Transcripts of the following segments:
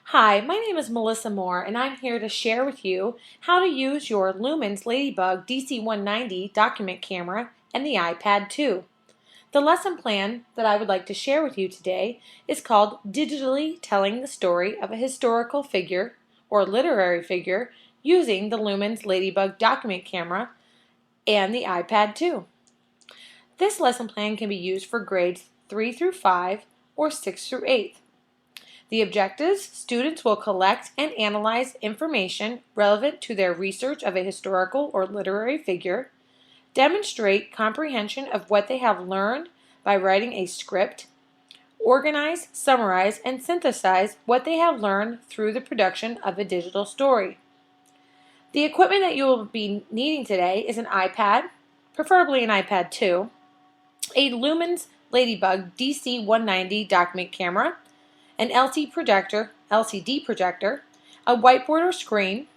Hi, my name is Melissa Moore, and I'm here to share with you how to use your Lumens Ladibug DC190 document camera and the iPad 2. The lesson plan that I would like to share with you today is called Digitally Telling the Story of a Historical Figure or Literary Figure using the Lumens Ladibug document camera and the iPad 2. This lesson plan can be used for grades 3 through 5 or 6 through 8. The objectives: students will collect and analyze information relevant to their research of a historical or literary figure, demonstrate comprehension of what they have learned by writing a script, organize, summarize, and synthesize what they have learned through the production of a digital story. The equipment that you will be needing today is an iPad, preferably an iPad 2, a Lumens Ladibug DC190 document camera, an LCD projector, a whiteboard or screen,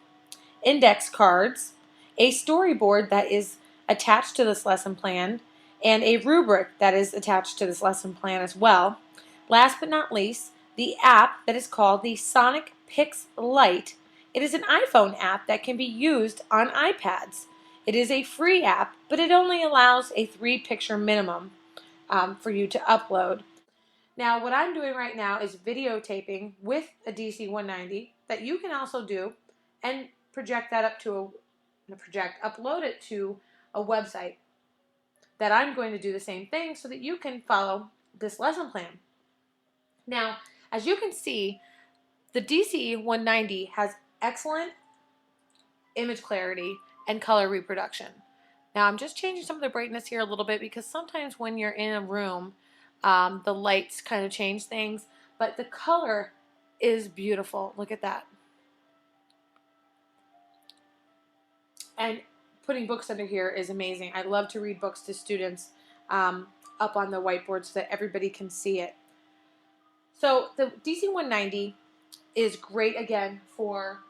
index cards, a storyboard that is attached to this lesson plan, and a rubric that is attached to this lesson plan as well. Last but not least, the app that is called the Sonic Pix Lite. It is an iPhone app that can be used on iPads. It is a free app, but it only allows a 3-picture minimum for you to upload. Now, what I'm doing right now is videotaping with a DC190 that you can also do and upload it to a website that I'm going to do the same thing so that you can follow this lesson plan. Now, as you can see, the DC190 has excellent image clarity and color reproduction. Now, I'm just changing some of the brightness here a little bit because sometimes when you're in a room, the lights kind of change things, but the color is beautiful. Look at that. And putting books under here is amazing. I love to read books to students up on the whiteboard so that everybody can see it. So the DC190 is great again for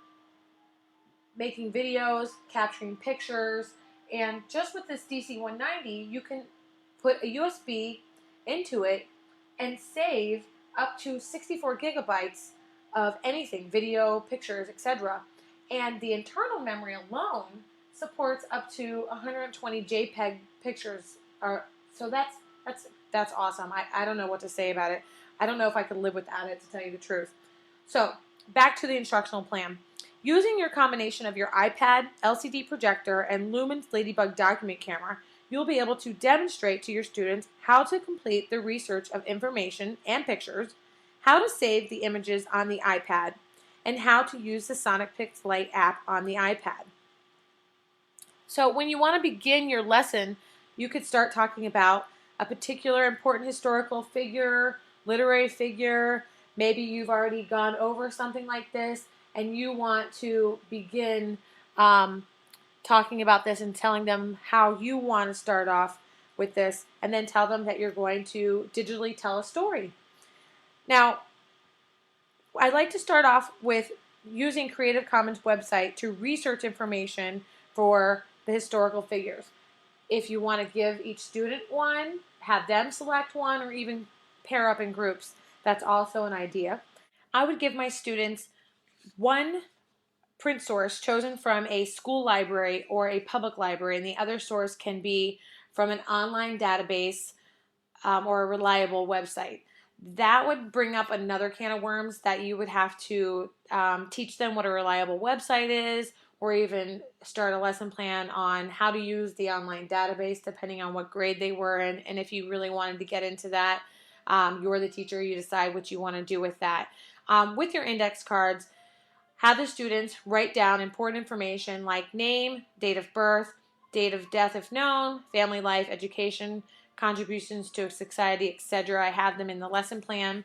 making videos, capturing pictures, and just with this DC190 you can put a USB into it and save up to 64 gigabytes of anything, video, pictures, etc. And the internal memory alone supports up to 120 JPEG pictures. So that's awesome. I don't know what to say about it. I don't know if I could live without it, to tell you the truth. So back to the instructional plan. Using your combination of your iPad, LCD projector, and Lumens Ladibug document camera, you'll be able to demonstrate to your students how to complete the research of information and pictures, how to save the images on the iPad, and how to use the Sonic Pix Lite app on the iPad. So when you want to begin your lesson, you could start talking about a particular important historical figure, literary figure. Maybe you've already gone over something like this and you want to begin talking about this and telling them how you want to start off with this, and then tell them that you're going to digitally tell a story. Now, I'd like to start off with using Creative Commons website to research information for the historical figures. If you want to give each student one, have them select one, or even pair up in groups, that's also an idea. I would give my students one print source chosen from a school library or a public library, and the other source can be from an online database or a reliable website. That would bring up another can of worms that you would have to teach them what a reliable website is, or even start a lesson plan on how to use the online database depending on what grade they were in. And if you really wanted to get into that, you're the teacher, you decide what you want to do with that. With your index cards, have the students write down important information like name, date of birth, date of death if known, family life, education, contributions to society, etc. I have them in the lesson plan.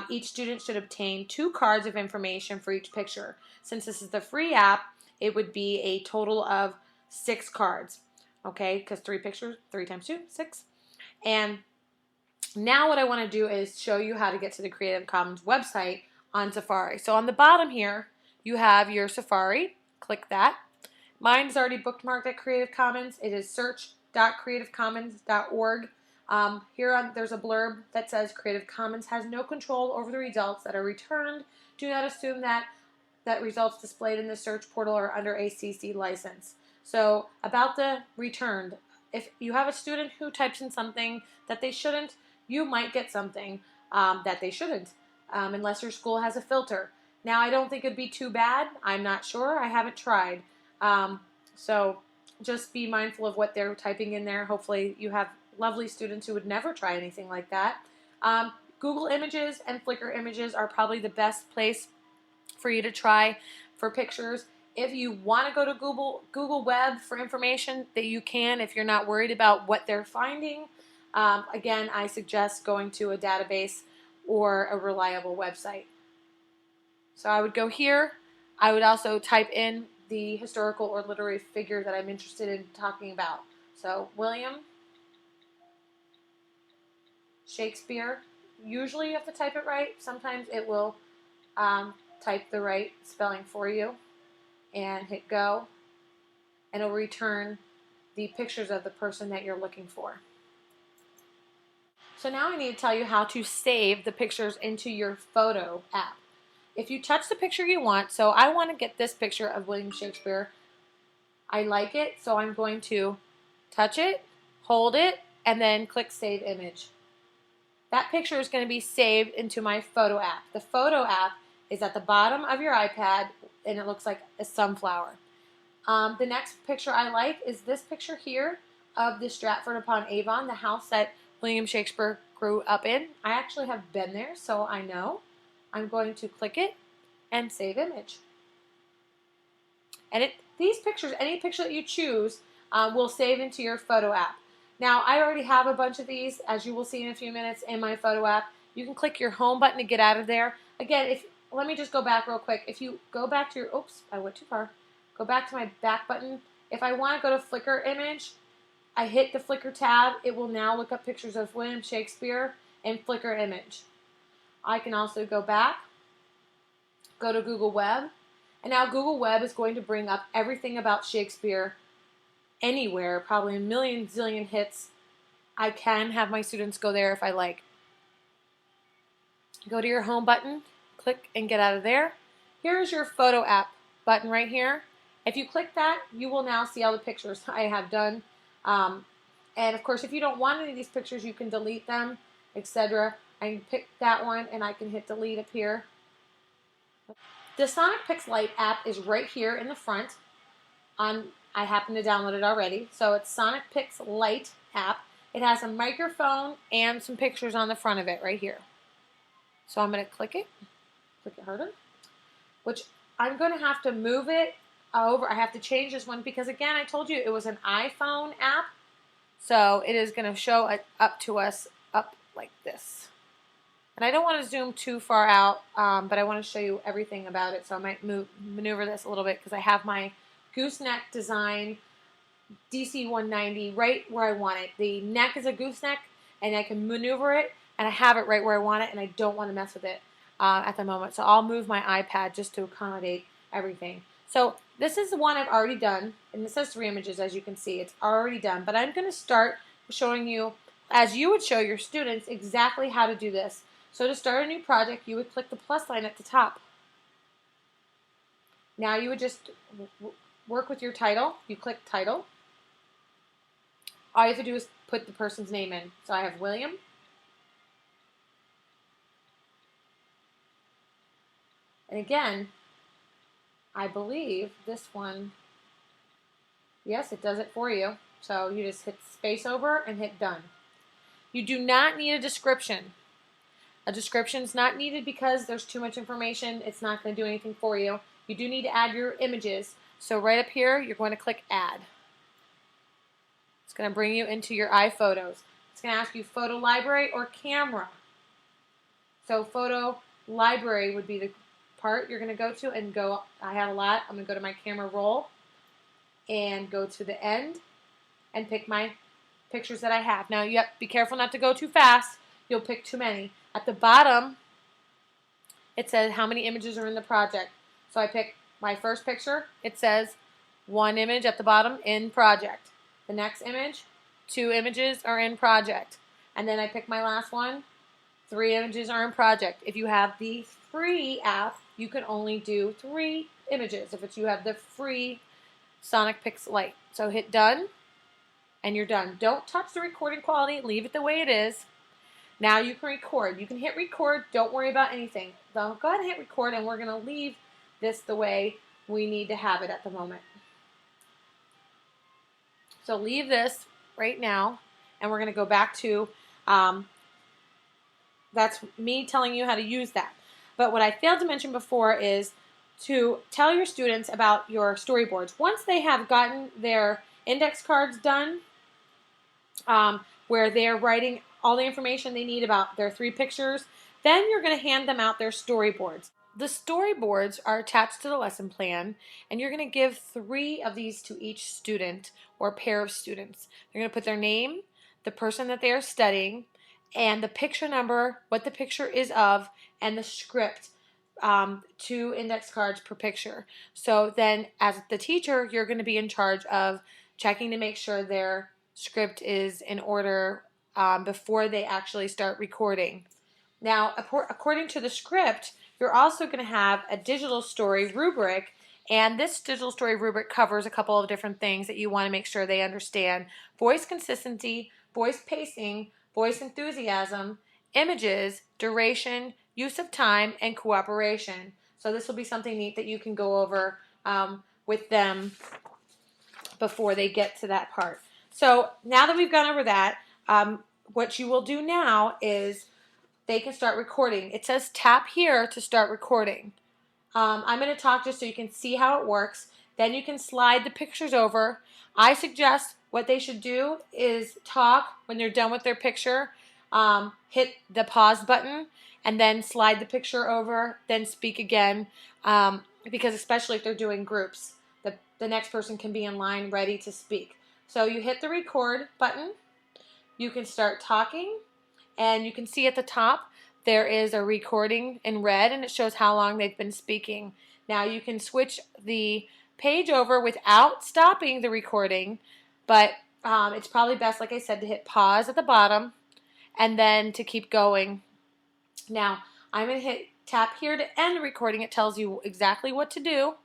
Each student should obtain 2 cards of information for each picture. Since this is the free app, it would be a total of 6 cards. Okay, because 3 pictures, 3 times 2, 6. And now what I want to do is show you how to get to the Creative Commons website on Safari. So on the bottom here, you have your Safari. Click that. Mine is already bookmarked at Creative Commons. It is search.creativecommons.org. There's a blurb that says Creative Commons has no control over the results that are returned. Do not assume that results displayed in the search portal are under a CC license. So about the returned, if you have a student who types in something that they shouldn't, you might get something that they shouldn't, unless your school has a filter. Now, I don't think it'd be too bad. I'm not sure. I haven't tried. So just be mindful of what they're typing in there. Hopefully you have lovely students who would never try anything like that. Google Images and Flickr Images are probably the best place for you to try for pictures. If you want to go to Google Web for information, that you can if you're not worried about what they're finding. Again, I suggest going to a database or a reliable website. So I would go here. I would also type in the historical or literary figure that I'm interested in talking about. So William Shakespeare. Usually you have to type it right. Sometimes it will type the right spelling for you, and hit go, and it'll return the pictures of the person that you're looking for. So now I need to tell you how to save the pictures into your photo app. If you touch the picture you want, so I want to get this picture of William Shakespeare. I like it, so I'm going to touch it, hold it, and then click Save Image. That picture is going to be saved into my photo app. The photo app is at the bottom of your iPad, and it looks like a sunflower. The next picture I like is this picture here of the Stratford-upon-Avon, the house that William Shakespeare grew up in. I actually have been there, so I know. I'm going to click it and Save Image. And these pictures, any picture that you choose, will save into your photo app. Now, I already have a bunch of these, as you will see in a few minutes, in my photo app. You can click your home button to get out of there. Again, let me just go back real quick. If you go back to your, oops, I went too far. Go back to my back button. If I want to go to Flickr Image, I hit the Flickr tab. It will now look up pictures of William Shakespeare in Flickr Image. I can also go back, go to Google Web, and now Google Web is going to bring up everything about Shakespeare anywhere, probably a million zillion hits. I can have my students go there if I like. Go to your home button, click and get out of there. Here's your photo app button right here. If you click that, you will now see all the pictures I have done. And of course, if you don't want any of these pictures, you can delete them, etc. I can pick that one and I can hit delete up here. The Sonic Pix Lite app is right here in the front. I happen to download it already. So it's Sonic Pix Lite app. It has a microphone and some pictures on the front of it right here. So I'm going to click it harder, which I'm going to have to move it over. I have to change this one because, again, I told you it was an iPhone app. So it is going to show it up to us up like this. And I don't want to zoom too far out, but I want to show you everything about it. So I might maneuver this a little bit because I have my gooseneck design DC190 right where I want it. The neck is a gooseneck, and I can maneuver it, and I have it right where I want it, and I don't want to mess with it at the moment. So I'll move my iPad just to accommodate everything. So this is the one I've already done, and it says 3 images, as you can see. It's already done, but I'm going to start showing you, as you would show your students, exactly how to do this. So to start a new project, you would click the plus sign at the top. Now you would just work with your title. You click title. All you have to do is put the person's name in. So I have William. And again, I believe this one, yes, it does it for you. So you just hit space over and hit done. You do not need a description. A description is not needed because there's too much information. It's not going to do anything for you. You do need to add your images. So right up here, you're going to click Add. It's going to bring you into your iPhotos. It's going to ask you photo library or camera. So photo library would be the part you're going to go to and go, I have a lot. I'm going to go to my camera roll and go to the end and pick my pictures that I have. Now, you have to be careful not to go too fast. You'll pick too many. At the bottom, it says how many images are in the project. So I pick my first picture. It says 1 image at the bottom, in project. The next image, 2 images are in project. And then I pick my last one. 3 images are in project. If you have the free app, you can only do 3 images if you have the free Sonic Pix Lite. So hit done, and you're done. Don't touch the recording quality. Leave it the way it is. Now you can record. You can hit record. Don't worry about anything. So go ahead and hit record, and we're going to leave this the way we need to have it at the moment. So leave this right now, and we're going to go back to, that's me telling you how to use that. But what I failed to mention before is to tell your students about your storyboards. Once they have gotten their index cards done, where they're writing all the information they need about their 3 pictures, then you're going to hand them out their storyboards. The storyboards are attached to the lesson plan, and you're going to give 3 of these to each student or pair of students. They're going to put their name, the person that they are studying, and the picture number, what the picture is of, and the script, 2 index cards per picture. So then as the teacher, you're going to be in charge of checking to make sure their script is in order before they actually start recording. Now, according to the script, you're also going to have a digital story rubric, and this digital story rubric covers a couple of different things that you want to make sure they understand. Voice consistency, voice pacing, voice enthusiasm, images, duration, use of time, and cooperation. So this will be something neat that you can go over with them before they get to that part. So now that we've gone over that, what you will do now is they can start recording. It says tap here to start recording. I'm going to talk just so you can see how it works. Then you can slide the pictures over. I suggest what they should do is talk when they're done with their picture. Hit the pause button and then slide the picture over, then speak again, because especially if they're doing groups, the next person can be in line ready to speak. So you hit the record button. You can start talking, and you can see at the top there is a recording in red, and it shows how long they've been speaking. Now you can switch the page over without stopping the recording, but it's probably best, like I said, to hit pause at the bottom and then to keep going. Now I'm going to hit tap here to end the recording. It tells you exactly what to do.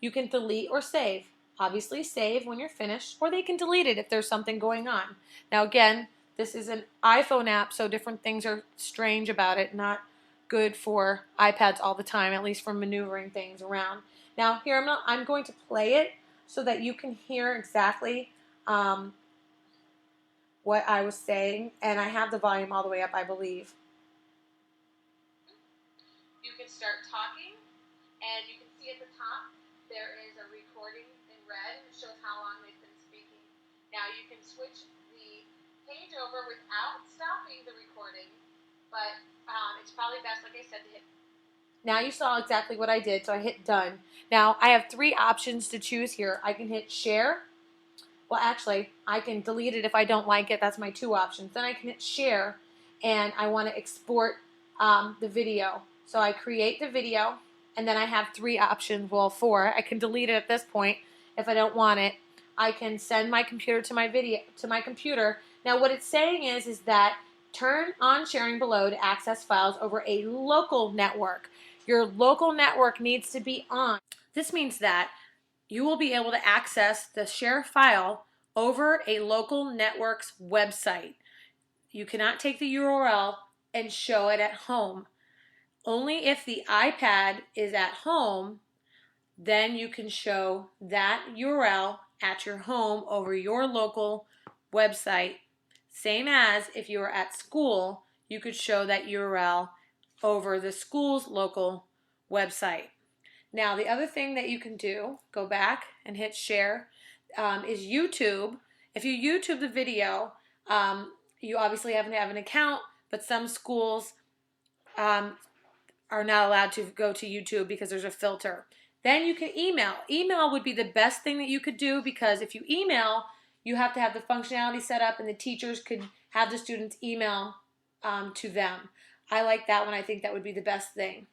You can delete or save. Obviously save when you're finished, or they can delete it if there's something going on. Now again, this is an iPhone app, so different things are strange about it, not good for iPads all the time, at least for maneuvering things around. Now here I'm going to play it so that you can hear exactly what I was saying, and I have the volume all the way up, I believe. You can start talking, and you can see at the top there is a recording in red, and it shows how long they've been speaking. Now you can switch the page over without stopping the recording, but it's probably best, like I said, to hit. Now you saw exactly what I did, so I hit done. Now I have 3 options to choose here. I can hit share. Well, actually, I can delete it if I don't like it. That's my 2 options. Then I can hit share, and I want to export the video. So I create the video, and then I have 3 options, well 4. I can delete it at this point if I don't want it. I can send my computer to my computer. Now what it's saying is that turn on sharing below to access files over a local network. Your local network needs to be on. This means that you will be able to access the share file over a local network's website. You cannot take the URL and show it at home. Only if the iPad is at home, then you can show that URL at your home over your local website. Same as if you were at school, you could show that URL over the school's local website. Now the other thing that you can do, go back and hit share, is YouTube. If you YouTube the video, you obviously have to have an account, but some schools are not allowed to go to YouTube because there's a filter. Then you can email. Email would be the best thing that you could do, because if you email, you have to have the functionality set up, and the teachers could have the students email to them. I like that one. I think that would be the best thing.